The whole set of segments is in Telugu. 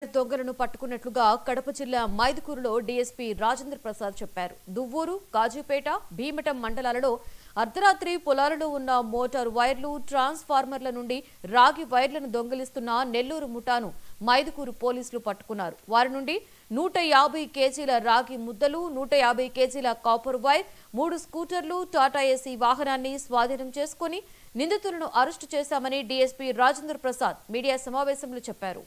దొంగలను పట్టుకున్నట్లుగా కడప జిల్లా మైదుకూరులో డీఎస్పీ రాజేంద్ర ప్రసాద్ చెప్పారు. దువ్వూరు, కాజీపేట, భీమటం మండలాలలో అర్ధరాత్రి పొలాలలో ఉన్న మోటార్ వైర్లు, ట్రాన్స్ఫార్మర్ల నుండి రాగి వైర్లను దొంగిలిస్తున్న నెల్లూరు ముఠాను మైదుకూరు పోలీసులు పట్టుకున్నారు. వారి నుండి 150 కేజీల రాగి ముద్దలు, 150 కేజీల కాపర్ వైర్, 3 స్కూటర్లు, టాటా ఏసీ వాహనాన్ని స్వాధీనం చేసుకుని నిందితులను అరెస్టు చేశామని డీఎస్పీ రాజేంద్ర ప్రసాద్ మీడియా సమావేశంలో చెప్పారు.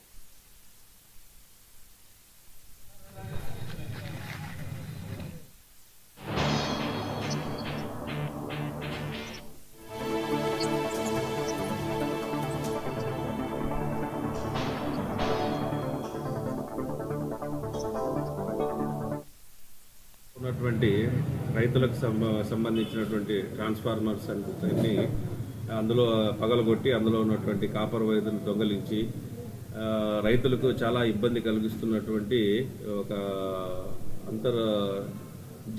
ఉన్నటువంటి రైతులకు సంబంధించినటువంటి ట్రాన్స్ఫార్మర్స్ అన్ని అందులో పగలగొట్టి అందులో ఉన్నటువంటి కాపర్ వైర్ను దొంగలించి రైతులకు చాలా ఇబ్బంది కలిగిస్తున్నటువంటి ఒక అంతర్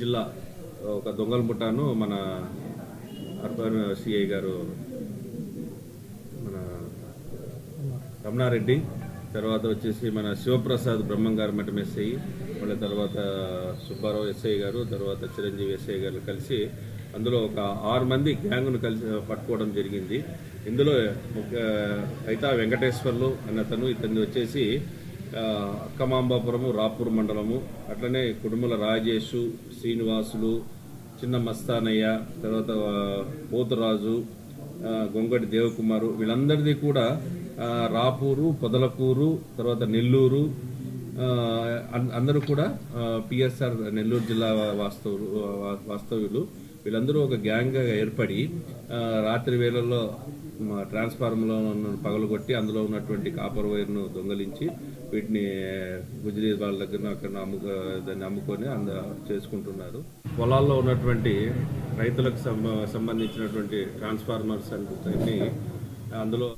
జిల్లా ఒక దొంగల ముఠాను మన అర్బన్ సిఐ గారు మన రమణారెడ్డి, తర్వాత వచ్చేసి మన శివప్రసాద్ బ్రహ్మంగారు మఠం ఎస్ఐ, మళ్ళీ తర్వాత సుబ్బారావు ఎస్ఐ గారు, తర్వాత చిరంజీవి ఎస్ఐ గారు కలిసి అందులో ఒక 6 మంది గ్యాంగ్ను కలిసి పట్టుకోవడం జరిగింది. ఇందులో అయితే వెంకటేశ్వర్లు అన్నతను, ఇతను వచ్చేసి అక్కమాంబాపురము, రాపూర్ మండలము, అట్లనే కుడుముల రాజేషు, శ్రీనివాసులు, చిన్న మస్తానయ్య, తర్వాత పోతురాజు, గొంగటి దేవకుమారు, వీళ్ళందరిది కూడా రాపూరు, పొదలకూరు, తర్వాత నెల్లూరు, అందరూ కూడా పిఎస్ఆర్ నెల్లూరు జిల్లా వాస్తవ్యులు. వీళ్ళందరూ ఒక గ్యాంగ్గా ఏర్పడి రాత్రి వేళల్లో ట్రాన్స్ఫార్మర్లో పగలగొట్టి అందులో ఉన్నటువంటి కాపర్ వైర్ను దొంగలించి వీటిని గుజరీ వాళ్ళ దగ్గర అక్కడ దాన్ని అమ్ముకొని చేసుకుంటున్నారు. పొలాల్లో ఉన్నటువంటి రైతులకు సంబంధించినటువంటి ట్రాన్స్ఫార్మర్స్ అన్ని అందులో